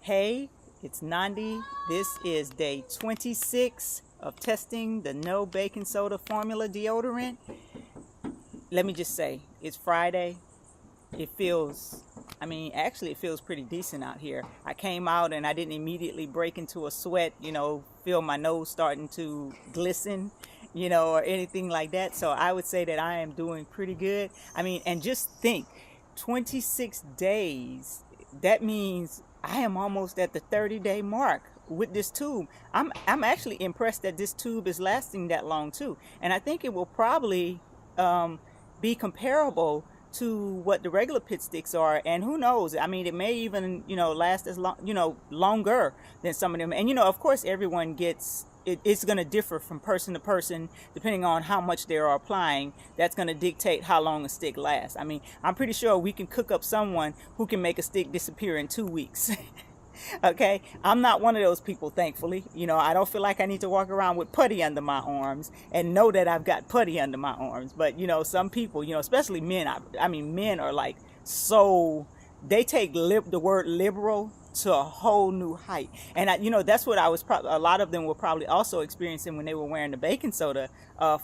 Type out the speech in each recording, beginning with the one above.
Hey, it's Nandi. This is day 26 of testing the no baking soda formula deodorant. Let me just say, it's Friday. It feels, actually it feels pretty decent out here. I came out and I didn't immediately break into a sweat, feel my nose starting to glisten, or anything like that. So I would say that I am doing pretty good. And just think, 26 days, that means I am almost at the 30-day mark with this tube. I'm actually impressed that this tube is lasting that long too. And I think it will probably be comparable to what the regular pit sticks are, and who knows, it may even last as long, longer than some of them. And of course everyone gets it's going to differ from person to person depending on how much they are applying. That's going to dictate how long a stick lasts. I'm pretty sure we can cook up someone who can make a stick disappear in 2 weeks. Okay, I'm not one of those people, thankfully. I don't feel like I need to walk around with putty under my arms and know that I've got putty under my arms. But some people, especially men, men are like, so they take the word liberal to a whole new height. And that's what a lot of them were probably also experiencing when they were wearing the baking soda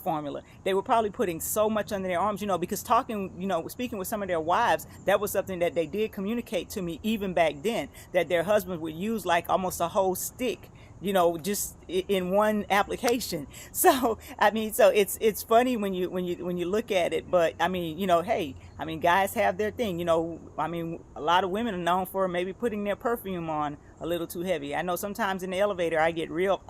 formula. They were probably putting so much under their arms, because speaking with some of their wives, that was something that they did communicate to me even back then, that their husbands would use like almost a whole stick, just in one application. So so it's funny when you look at it. But hey, guys have their thing. A lot of women are known for maybe putting their perfume on a little too heavy. I know sometimes in the elevator I get real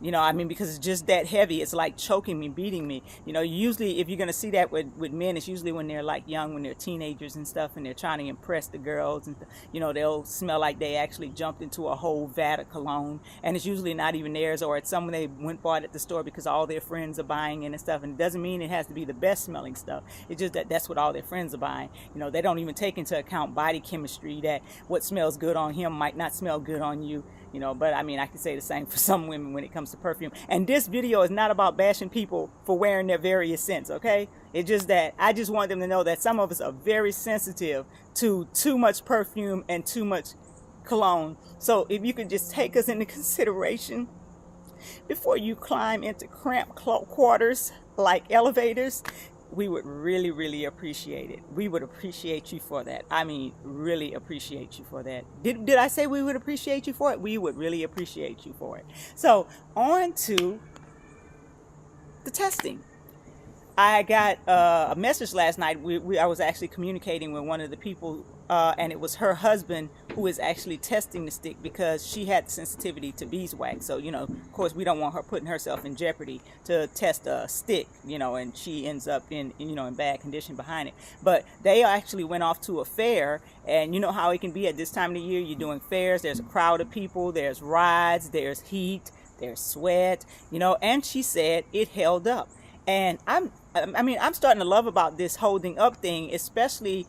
because it's just that heavy. It's like choking me, beating me. Usually if you're going to see that with men, it's usually when they're like young, when they're teenagers and stuff, and they're trying to impress the girls, and they'll smell like they actually jumped into a whole vat of cologne, and it's usually not even theirs, or it's someone they went bought at the store because all their friends are buying it and stuff. And it doesn't mean it has to be the best smelling stuff. It's just that that's what all their friends are buying. They don't even take into account body chemistry, that what smells good on him might not smell good on you. But I can say the same for some women when it comes to perfume. And this video is not about bashing people for wearing their various scents, okay? It's just that I just want them to know that some of us are very sensitive to too much perfume and too much cologne. So if you could just take us into consideration before you climb into cramped quarters like elevators, we would really, really appreciate it. We would appreciate you for that. Really appreciate you for that. Did I say we would appreciate you for it? We would really appreciate you for it. So on to the testing. I got a message last night. I was actually communicating with one of the people, and it was her husband who is actually testing the stick because she had sensitivity to beeswax. So, of course, we don't want her putting herself in jeopardy to test a stick, and she ends up in bad condition behind it. But they actually went off to a fair, and you know how it can be at this time of the year. You're doing fairs. There's a crowd of people. There's rides. There's heat. There's sweat, and she said it held up. And I'm starting to love about this holding up thing, especially,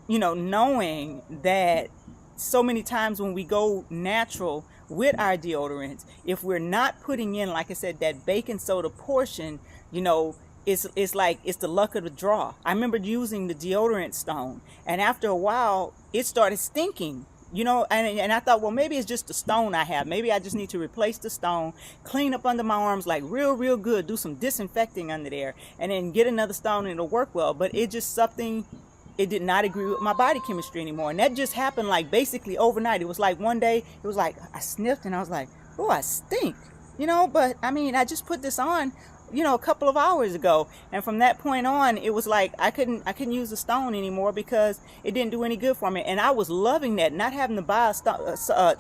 knowing that so many times when we go natural with our deodorants, if we're not putting in, like I said, that baking soda portion, it's like it's the luck of the draw. I remember using the deodorant stone, and after a while, it started stinking. And I thought, well, maybe it's just the stone I have. Maybe I just need to replace the stone, clean up under my arms like real good, do some disinfecting under there, and then get another stone and it'll work well. But it just something, it did not agree with my body chemistry anymore. And that just happened like basically overnight. It was like one day, it was like I sniffed and I was like, oh, I stink, but I just put this on a couple of hours ago, and from that point on it was like I couldn't use the stone anymore because it didn't do any good for me. And I was loving that, not having to buy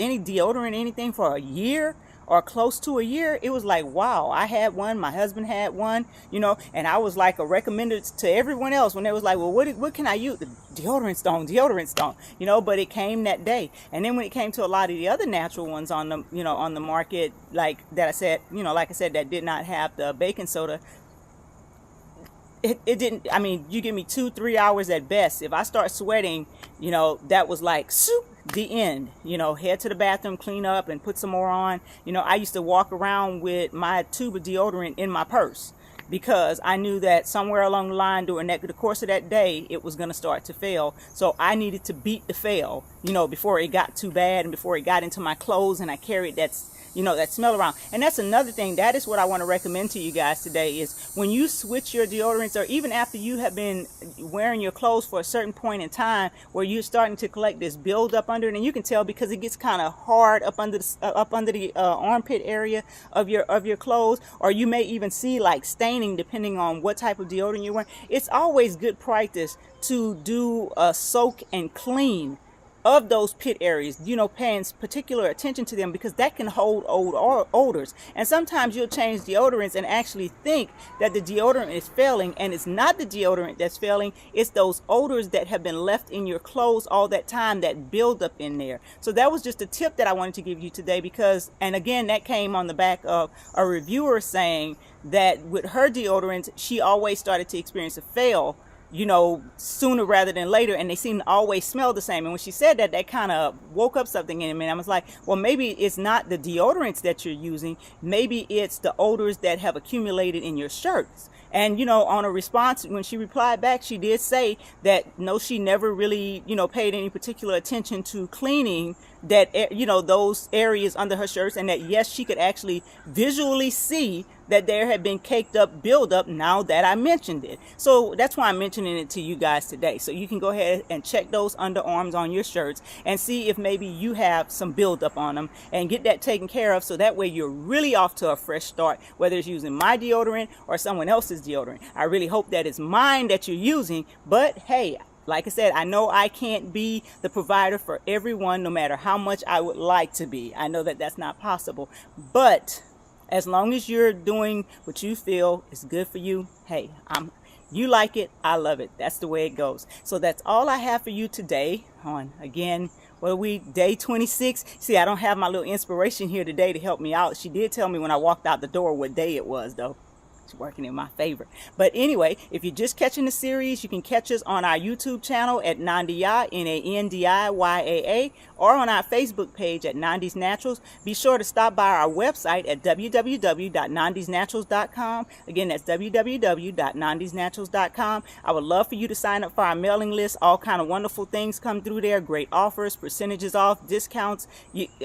any deodorant, anything for a year or close to a year. It was like, wow, I had one, my husband had one, and I was like a recommended to everyone else when they was like, well, what can I use? The deodorant stone, but it came that day. And then when it came to a lot of the other natural ones on the, on the market, like that I said, like I said, that did not have the baking soda, it didn't, you give me 2-3 hours at best. If I start sweating, that was like, soup, the end. Head to the bathroom, clean up, and put some more on. I used to walk around with my tube of deodorant in my purse. because I knew that somewhere along the line during the course of that day, it was going to start to fail. So I needed to beat the fail, you know, before it got too bad and before it got into my clothes and I carried that, you know, that smell around. And that's another thing. That is what I want to recommend to you guys today, is when you switch your deodorants, or even after you have been wearing your clothes for a certain point in time where you're starting to collect this buildup under it, and you can tell because it gets kind of hard up under the armpit area of your clothes, or you may even see like staining depending on what type of deodorant you're wearing. It's always good practice to do a soak and clean of those pit areas, you know, paying particular attention to them, because that can hold old odors. And sometimes you'll change deodorants and actually think that the deodorant is failing, and it's not the deodorant that's failing, it's those odors that have been left in your clothes all that time that build up in there. So that was just a tip that I wanted to give you today, because, and again, that came on the back of a reviewer saying that with her deodorants, she always started to experience a fail, you know, sooner rather than later, and they seem to always smell the same. And when she said that, that kind of woke up something in me. And I was like, well, maybe it's not the deodorants that you're using, maybe it's the odors that have accumulated in your shirts. And, you know, on a response, when she replied back, she did say that no, she never really, you know, paid any particular attention to cleaning that, you know, those areas under her shirts, and that yes, she could actually visually see that there had been caked up buildup now that I mentioned it. So that's why I'm mentioning it to you guys today. So you can go ahead and check those underarms on your shirts and see if maybe you have some buildup on them, and get that taken care of, so that way you're really off to a fresh start, whether it's using my deodorant or someone else's deodorant. I really hope that it's mine that you're using, but hey, like I said, I know I can't be the provider for everyone, no matter how much I would like to be. I know that that's not possible, but as long as you're doing what you feel is good for you, hey, you like it, I love it. That's the way it goes. So that's all I have for you today on, again, what are we, day 26? See, I don't have my little inspiration here today to help me out. She did tell me when I walked out the door what day it was, though. Working in my favor. But anyway, if you're just catching the series, you can catch us on our YouTube channel at Nandiyaa, Nandiyaa, or on our Facebook page at Nandi's Naturals. Be sure to stop by our website at www.nandisnaturals.com. Again, that's www.nandisnaturals.com. I would love for you to sign up for our mailing list. All kind of wonderful things come through there. Great offers, percentages off, discounts.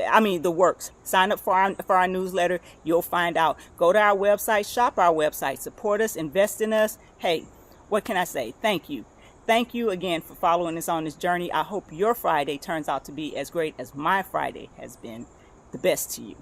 I mean, the works. Sign up for our newsletter. You'll find out. Go to our website, shop our website, support us, invest in us. Hey, what can I say? Thank you. Thank you again for following us on this journey. I hope your Friday turns out to be as great as my Friday has been. The best to you.